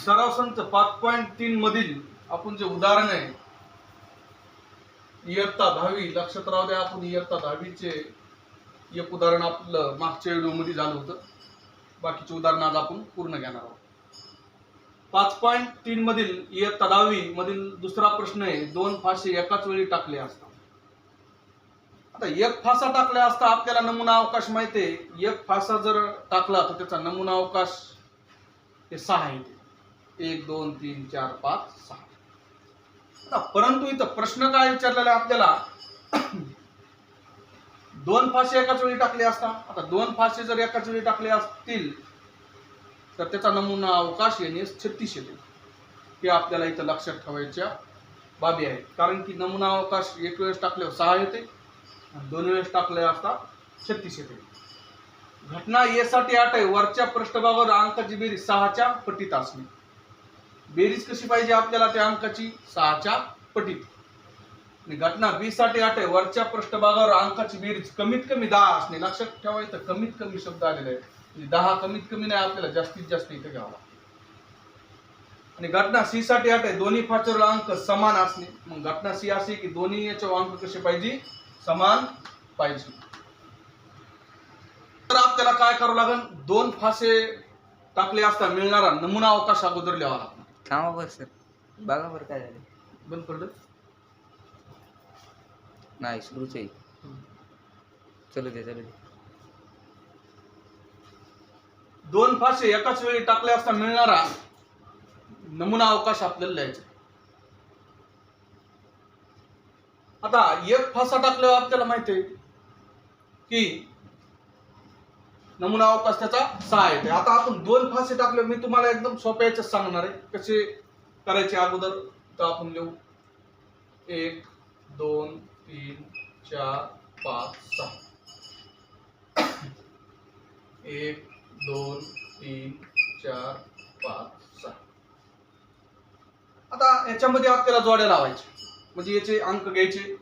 सराव संच 5.3 मधील आपण जे उदाहरण आहे इयत्ता 10वी, लक्षात राहू द्या, आपण इयत्ता 10वीचे एक उदाहरण आपलं मागच्या व्हिडिओ मध्ये झालं होतं. बाकीचे उदाहरण आज आपण पूर्ण घेणार आहोत. 5.3 मधील इयत्ता 10वी मधील दुसरा प्रश्न आहे, 2 फासे एकाच वेळी टाकले असता. आता एक फासा टाकला असता आपल्याला नमुना अवकाश माहिती आहे. एक फासा जर टाकला तर त्याचा नमुना अवकाश हे 6 येते. 1 2 3 4 5 6. आता परंतु इथं प्रश्न काय विचारलेला आहे आपल्याला, 2 फासे एकाच वेळी टाकले असता. आता 2 फासे जर एकाच वेळी टाकले असतील तर त्याचा नमुना अवकाश येणे 36 येते. हे आपल्याला इथं लक्षात ठेवायच्या बाबी आहेत. कारण की नमुना अवकाश एक वेळेस टाकल्यावर 6 येते आणि 2 वेळेस टाकले असता 36 येते. घटना ए साठी 8 आहे. वरच्या पृष्ठभागावर अंकाची बेरीज 6च्या पटीत असणे. बेरीज कशी पाहिजे आपल्याला त्या अंकाची? 6च्या पटीत. आणि घटना बी साठी 8 आहे. वरच्या पृष्ठभागावर अंकाची बेरीज कमीत कमी 10 असणे. लक्षात ठेवायचं कमीत कमी शब्द आलेला आहे. 10 कमीत कमी नाही, आपल्याला जास्तीत जास्त इथे घ्यावा. आणि घटना सी साठी 8 आहे. दोन्ही फासेवरील अंक समान असणे. मग घटना सी अशी की दोन्ही याचे अंक कसे पाहिजे? समान पाहिजे. तर आपल्याला काय करावं लागेल? 2 फासे टाकले असता मिळणारा नमुना अवकाश अगोदर लिहावा लागतो. थांबा बरं सर, बघा बरं काय झालं. बंद पडलं नाही, सुरूच आहे. चलू दे. 2 फासे एकाच वेळी टाकले असता मिळणारा नमुना अवकाश आपल्याला लिहायचा. आता एक फासा टाकल्यावर आपल्याला माहिती आहे की नमुना अवकाश त्याचा 6 येते. आता आपण 2 फासे टाकले, मी तुम्हाला एकदम सोप्या याच्यात सांगणार आहे कसे करायचे. अगोदर तर आपण लिहू 1 2 3 4 5 6. 1 2 3 4 5 6. आता याच्यामध्ये आपल्याला जोड्या लावायच्या, म्हणजे याचे अंक घ्यायचे.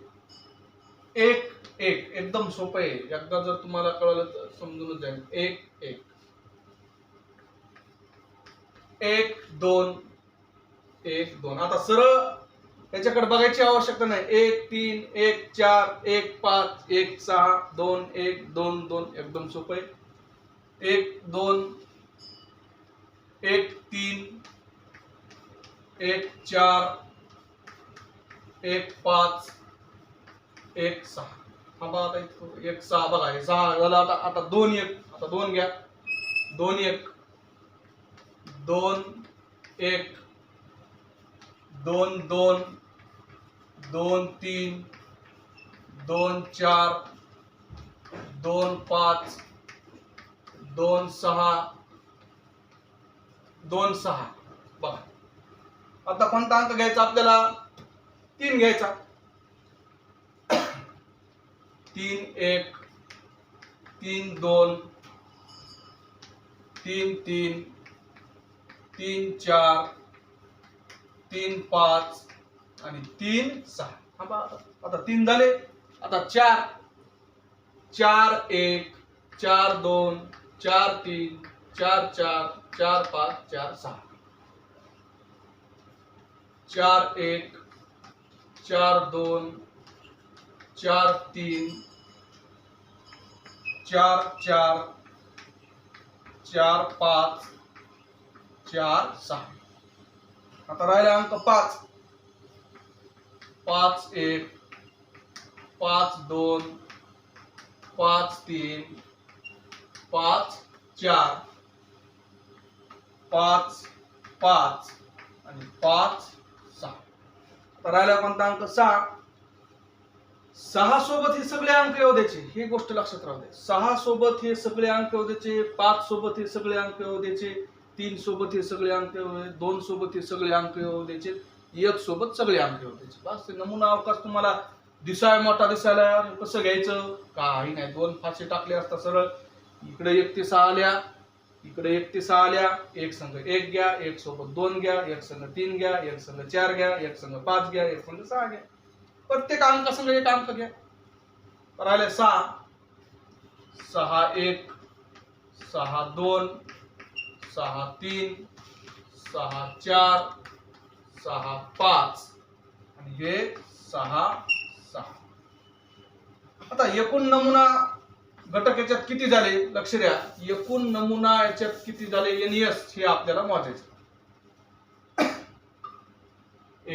1 1 एकदम सोपं आहे. एकदा जर तुम्हाला कळलं तर समजूनच जाईल. 1 1 1 2 1 2. आता सरळ याच्याकडे बघायची आवश्यकता नाही. 1 3 1 4 1 5 1 6 2 1 2 2 एकदम सोपं आहे. 1 2 1 3 1 4 1 5 1 6. हा बघा आता 1 6 बघा, हे 6 झालं. आता 2 1. आता 2 घ्या. 2 1 2 1 2 2 2 3 2 4 2 5 2 6 2 6. बघा आता कोणता अंक घ्यायचा आपल्याला? 3 घ्यायचा. 3 1 3 2 3 3 3 4 3 5 आणि 3 6. आता 3 झाले. आता 4 4 1 4 2 4 3 4 4 4 5 4 6. 4 1 4 2 4 3 4 4 4 5 4 6. आता राहिला अंक 5. 5 1 5 2 5 3 5 4 5 5 आणि 5 6. आता राहिला कोणता अंक? 6. 6 सोबत हे सगळे अंक येऊ द्यायचे. ही गोष्ट लक्षात राहू द्या. 6 सोबत हे सगळे अंक येऊ द्यायचे. 5 सोबत हे सगळे अंक येऊ द्यायचे. 3 सोबत हे सगळे अंक येऊ द्यायचे. 2 सोबत हे सगळे अंक येऊ द्यायचे. 1 सोबत सगळे अंक येऊ द्यायचे. बस नमुना अवकाश तुम्हाला दिसाय मोठा दिसायला कसं घ्यायचं काही नाही. 2 फासे टाकले असता सरळ इकडे 1 ते 6 आल्या, इकडे 1 ते 6 आल्या. एक संघ 1 घ्या, एक सोबत 2 घ्या, एक संघ 3 घ्या, एक संघ 4 घ्या, एक संघ 5 घ्या, एक संघ 6 घ्या. प्रत्येक अंकासंग एक अंक घ्या. राहिले 6. 6 1 6 2 6 3 6 4 6 5 आणि हे 6 6. आता एकूण नमुना घटक याच्यात किती झाले लक्ष द्या. एकूण नमुना याच्यात किती झाले NS हे आपल्याला मोजायचे.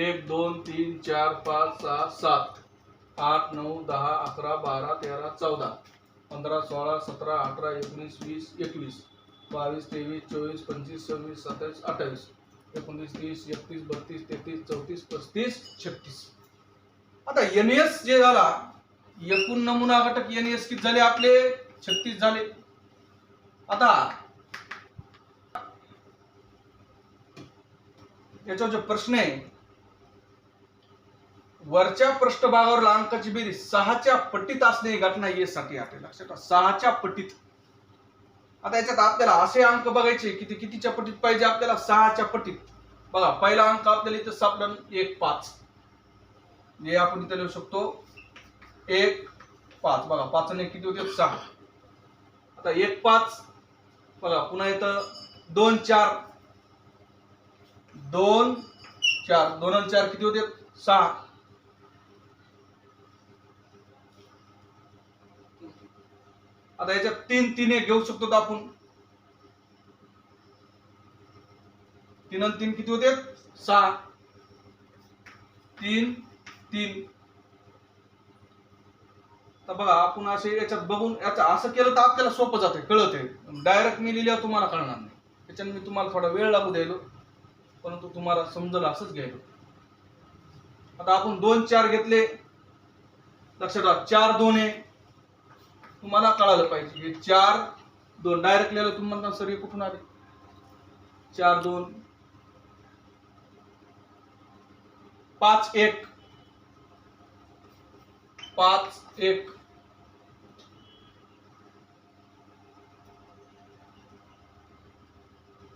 1 2 3 4 5 6 7 8 9 10 11 12 13 14 15 16 17 18 19 20 21 22 23 24 25 26 27 28 29 30 31 32 33 34 35 36. आता NS जे झाला एकूण नमुना घटक NS किती झाले आपले 36 झाले. आता याचा जो प्रश्न आहे वरच्या पृष्ठभागावर अंकाची बेरीज 6च्या पटीत असणे ही घटना साठी आहे. लक्षात ठेवा 6च्या पटीत. आता याच्यात आपल्याला असे अंक बघायचे किती कितीच्या पटीत पाहिजे आपल्याला 6च्या पटीत. बघा पहिला अंक आपल्याला इथं सापडला 1 5 हे आपण इथे लिहू शकतो 1 5. बघा 5 आणि 1 किती होते 6. आता 1 5 बघा पुन्हा इथं 2 4 2 4 2 आणि 4 किती होते 6. आता याच्यात 3 3 1 घेऊ शकतो आपण 3 आणि 3 किती होते 6 3 3. तर बघा आपण असे याच्यात बघून याचं असं केलं तर आपल्याला सोपं जाते कळत आहे. डायरेक्ट मी लिहिल्यावर तुम्हाला कळणार नाही. त्याच्याने मी तुम्हाला थोडा वेळ लागू द्यायलो परंतु तुम्हाला समजलं असंच घ्यायलो. आता आपण 2 4 घेतले लक्षात ठेवा 4 2 आहे तुम्हाला कळालं पाहिजे. हे 4 2 डायरेक्ट लिहिलं तुम्हाला सर हे कुठून आले 4 2 5 1 5 1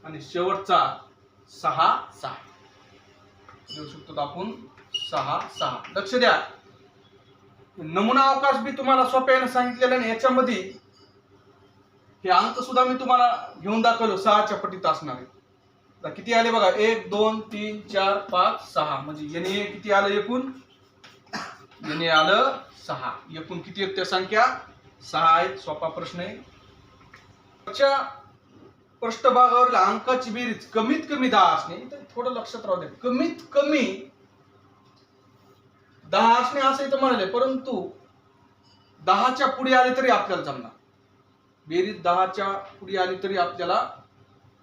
आणि शेवटचा 6 6 देऊ शकतो आपण 6 6. लक्ष द्या नमुना अवकाश बी तुम्हाला सोप्याने सांगितलेलं आणि याच्यामध्ये हे अंक सुद्धा मी तुम्हाला घेऊन दाखवलो 6च्या पटीत असणार आहे. किती आले बघा 1 2 3 4 5 6 म्हणजे NA किती आलं एकूण NA आलं 6. एकूण किती आहेत त्या संख्या 6 आहेत. सोपा प्रश्न आहे. पृष्ठभागावरील अंकाची बेरीज कमीत कमी 10 असणे तर थोडं लक्षात राहू दे. कमीत कमी 10 असणे असं इथं म्हणाले परंतु 10च्या पुढे आले तरी आपल्याला जमणार. बेरीज 10च्या पुढे आली तरी आपल्याला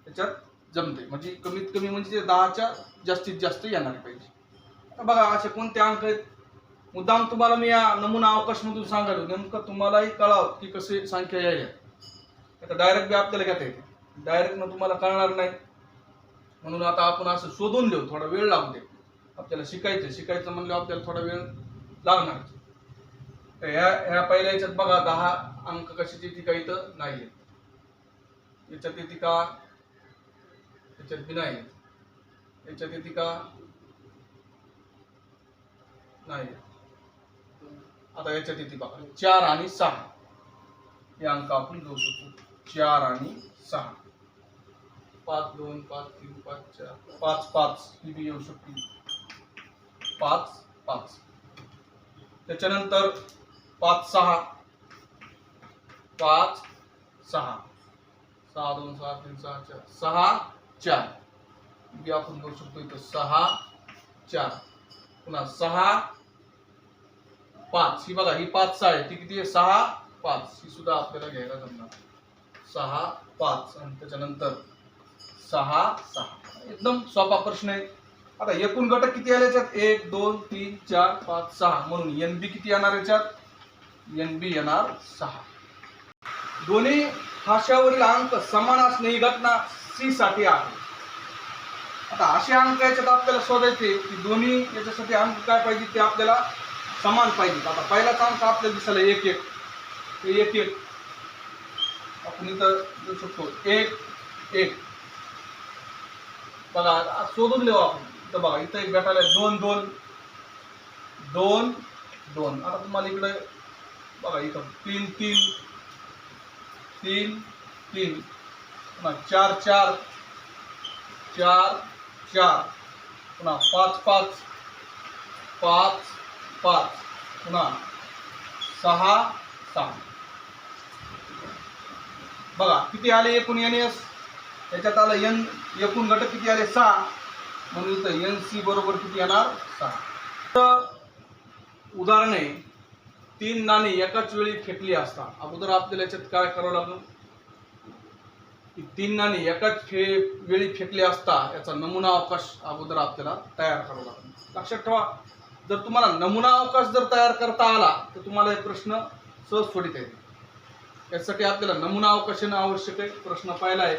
त्याच्यात जमते. म्हणजे कमीत कमी म्हणजे 10च्या जास्तीत जास्त येणार पाहिजे. आता बघा असे कोणते अंक आहेत मुद्दाम तुम्हाला मी या नमुना अवकाश मधून सांगायलो नेमकं तुम्हालाही कळावं की कसे संख्या यायला. आता डायरेक्ट बी आपल्याला घेता येते डायरेक्ट न तुम्हाला कळणार नाही म्हणून आता आपण असं शोधून देऊ थोडा वेळ लागू दे. आपल्याला शिकायचं म्हणलं आपल्याला थोडा वेळ लागणार. तर ह्या पहिल्या याच्यात बघा 10 अंक कशाची ती काही तर नाही याच्यात येते का याच्यात बी नाही याच्यात येते का नाही. आता याच्यात येते बघा 4 आणि 6 हे अंक आपण घेऊ शकतो 4 आणि 6. 5 2 5 3 5 4 5 5 ही बी येऊ शकते 5 5. त्याच्यानंतर 5 6 5 6 6 2 6 3 6 4 6 4 बी आपण घेऊ शकतो इथं 6 4. पुन्हा 6 5 ही बघा ही 5 6 आहे ती किती आहे 6 5 ही सुद्धा आपल्याला घ्यायला जमणार 6 5. आणि त्याच्यानंतर 6 6 एकदम सोपा प्रश्न आहे. आता एकूण घटक किती आले याच्यात 1 2 3 4 5 6 म्हणून NB किती येणार याच्यात NB येणार 6. दोन्ही हाशावरील अंक समान असणे ही घटना C साठी आहे. आता असे अंक याच्यात आपल्याला शोधायचे की दोन्ही याच्यासाठी अंक काय पाहिजे ते आपल्याला समान पाहिजे. आता पहिलाच अंक आपल्याला दिसला 1 1 हे 1 1 आपण इथं देऊ शकतो 1 1 बघा शोधून लिहू आपण. इथं बघा इथं एक भेटायला 2 2 2 2. आता तुम्हाला इकडे बघा इथं 3 3 3 3 4 4 4 4, पुन्हा 5 5 5 5, पुन्हा 6 6. बघा किती आले एकूण NS. त्याच्यात आलं एन, एकूण घटक किती आले 6, म्हणून इथं NC बरोबर किती येणार 6. तर उदाहरण आहे, 3 नाणी एकाच वेळी फेकली असता. अगोदर आपल्याला याच्यात काय करावं लागेल की 3 नाणी एकाच वेळी फेकली असता याचा नमुना अवकाश अगोदर आपल्याला तयार करावा लागेल. लक्षात ठेवा, जर तुम्हाला नमुना अवकाश जर तयार करता आला तर तुम्हाला हे प्रश्न सहज सोडवता येतील. यासाठी आपल्याला नमुना अवकाश येणं आवश्यक आहे. प्रश्न पहिला आहे,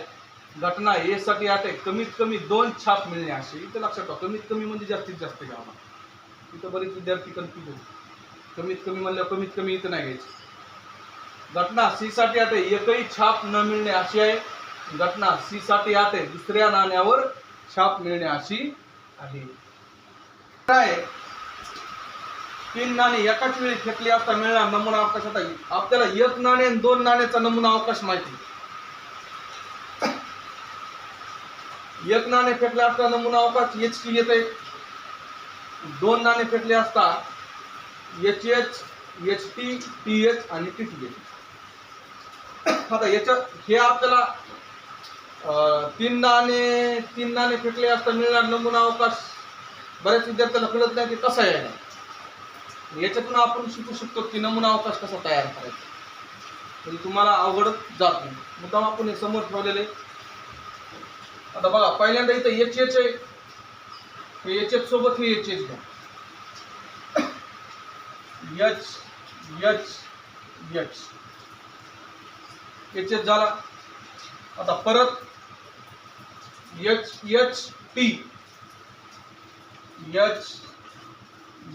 घटना ए साठी अट आहे कमीत कमी 2 छाप मिळणे अशी. इथं लक्षात ठेवा, कमीत कमी म्हणजे जास्तीत जास्त घ्यावा. इथं बरेच विद्यार्थी कन्फ्यूज होते. कमीत कमी म्हणल्यावर कमीत कमी इथं नाही घ्यायची. घटना सी साठी अट आहे एकही छाप न मिळणे अशी आहे. घटना सी साठी अट आहे दुसऱ्या नाण्यावर छाप मिळणे अशी आहे. काय 3 नाणी एकाच वेळी फेकली असता मिळणार नमुना अवकाशात आहे. आपल्याला 1 नाणे आणि 2 नाण्याचा नमुना अवकाश माहिती. 1 नाणे फेकले असता नमुना अवकाश HT येते. 2 नाणे फेकले असता HH, HT, TH आणि TT येते. आता याच्यात हे आपल्याला 3 नाणे फेकले असता मिळणार नमुना अवकाश बऱ्याच विद्यार्थ्यांना कळत नाही की कसा आहे. याच्यातून आपण शिकू शकतो की नमुना अवकाश कसा तयार करायचा. म्हणजे तुम्हाला अवघडच जात नाही. मुद्दाम आपण हे समोर ठेवलेले. आता बघा पहिल्यांदा इथं HH आहे, HH सोबत हे HH घ्या. H H H HH झाला. आता परत H H T H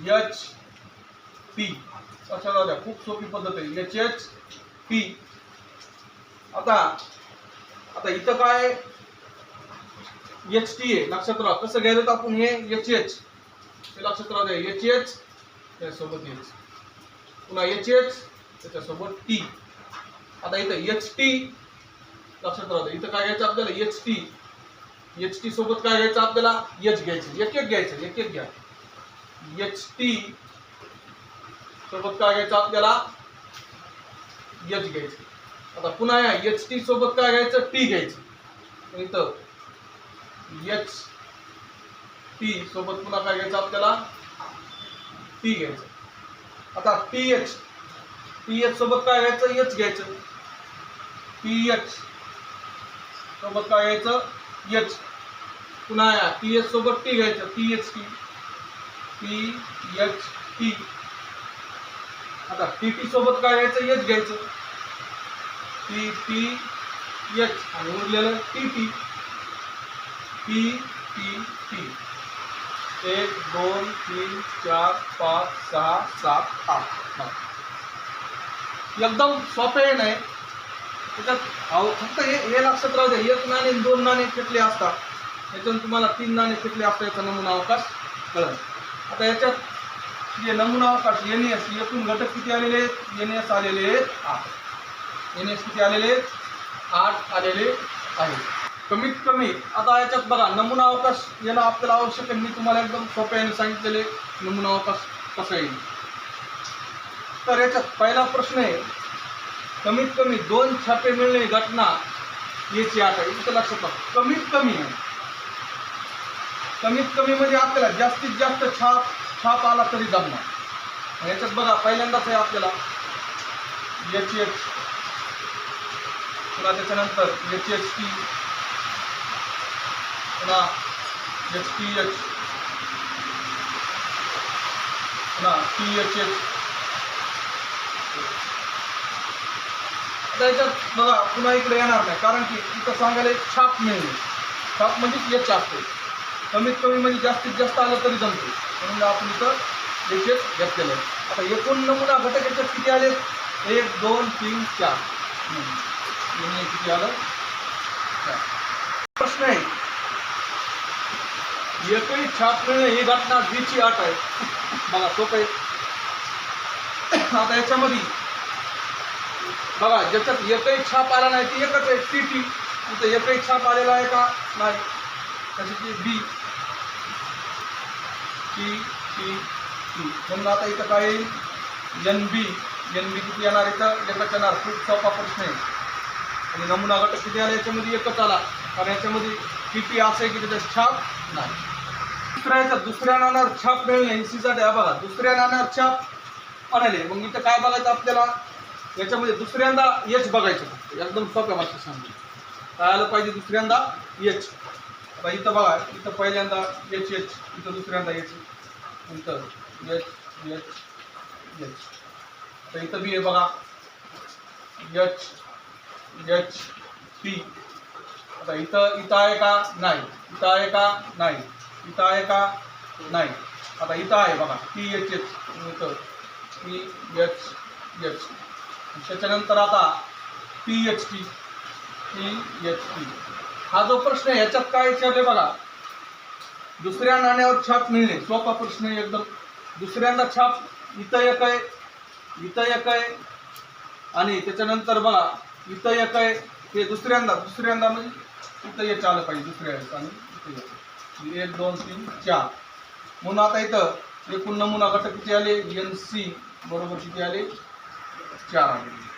H T अशा जाऊ द्या. खूप सोपी पद्धत आहे. HH T. आता इथं काय HT आहे. लक्षात राहा कसं घ्यायचं आपण हे HH हे लक्षात राहू द्या. HH त्यासोबत H, पुन्हा HH त्याच्यासोबत T. आता इथं HT लक्षात राहू द्या. इथं काय घ्यायचं आपल्याला HT. HT सोबत काय घ्यायचं आपल्याला H घ्यायचं. एक एक घ्यायचं, एक एक घ्या. HT सोबत काय घ्यायचं आपल्याला H घ्यायचं. आता पुन्हा या HT सोबत काय घ्यायचं T घ्यायचं. इथं HT सोबत पुन्हा काय घ्यायचं आपल्याला T घ्यायचं. आता TH सोबत काय घ्यायचं H घ्यायचं. TH सोबत काय घ्यायचं H. पुन्हा या TH सोबत T घ्यायचं. THT THT. आता TT सोबत काय घ्यायचं H घ्यायचं. TTH आणि उरलेलं TT TTT. 1 2 3 4 5 6 7 8. एकदम सोपे आहे नाही त्याच्यात. फक्त हे लक्षात राहू द्या, 1 नाणे 2 नाणे फेकले असतात याच्यातून तुम्हाला 3 नाणे फेकले असतात याचा नमुना अवकाश कळेल. आता याच्यात जे नमुना अवकाश NS एकूण घटक किती आलेले आहेत. NS आलेले आहेत 8. NS किती आलेले आहेत 8 आलेले आहेत कमीत कमी. आता याच्यात बघा नमुना अवकाश येणं आपल्याला आवश्यक आहे. मी तुम्हाला एकदम सोप्याने सांगितलेले नमुना अवकाश कसा येईल. तर याच्यात पहिला प्रश्न आहे कमीत कमी 2 छापे मिळणे घटना याची अट आहे. इथं लक्षात ठेवा कमीत कमी आहे. कमीत कमी म्हणजे आपल्याला जास्तीत जास्त छाप आला तरी जमणार. याच्यात बघा पहिल्यांदाच आहे आपल्याला HH, पुन्हा त्याच्यानंतर HHT, पुन्हा HTH, पुन्हा THH. आता याच्यात बघा पुन्हा इकडे येणार नाही कारण की इथं सांगायला छाप मिळणे. छाप म्हणजे H असते. कमीत कमी म्हणजे जास्तीत जास्त आलं तरी जमते म्हणून आपण इथं HH घेतलेलं आहे. आता एकूण नमुना घटक याच्यात किती आले 1 2 3 4. किती आलं. प्रश्न आहे एकही छाप मिळणे ही घटना Gची अट आहे. बघा सोपं आहे. आता याच्यामध्ये बघा ज्याच्यात एकही छाप आला नाही ती एकच आहे TT. इथं एकही छाप आलेला आहे का नाही. तशी की बी टी टी टी. म्हणून आता इथं काय येईल एन बी किती येणार इथं एकच येणार. खूप सोपा प्रश्न आहे. आणि नमुना घटक किती आला याच्यामध्ये एकच आला, कारण याच्यामध्ये किती असं आहे की त्याच्यात छाप नाही. दुसऱ्या नाण्यावर छाप मिळणे ही सीसाठी आहे बघा. दुसऱ्या नाण्यावर छाप आणाले, मग इथं काय बघायचं आपल्याला, याच्यामध्ये दुसऱ्यांदा एच बघायचं. एकदम सोप्या भाषेत सांगतो काय आलं पाहिजे, दुसऱ्यांदा एच. आता इथं बघा, इथं पहिल्यांदा एच एच, इथं दुसऱ्यांदा एच, इथं एच एच एच. आता इथं बी आहे बघा एच एच पी. आता इथं आहे का नाही, इथं आहे का नाही, इथं आहे का नाही. आता इथं आहे बघा पी एच एच, इथं पी एच एच. त्याच्यानंतर आता P H T, P H T. हा जो प्रश्न आहे ह्याच्यात काय विचारले बघा, दुसऱ्या नाण्यावर छाप मिळणे. सोपा प्रश्न आहे एकदम. दुसऱ्यांदा छाप इथं एक आहे, इथं एक आहे, आणि त्याच्यानंतर बघा इथं एक आहे. हे दुसऱ्यांदा म्हणजे इथं एक आलं पाहिजे दुसऱ्या वेळेस, आणि इथं 1 2 3 4. म्हणून आता इथं एकूण नमुना घटक किती आले, एन सी बरोबर किती आले, 4 आले.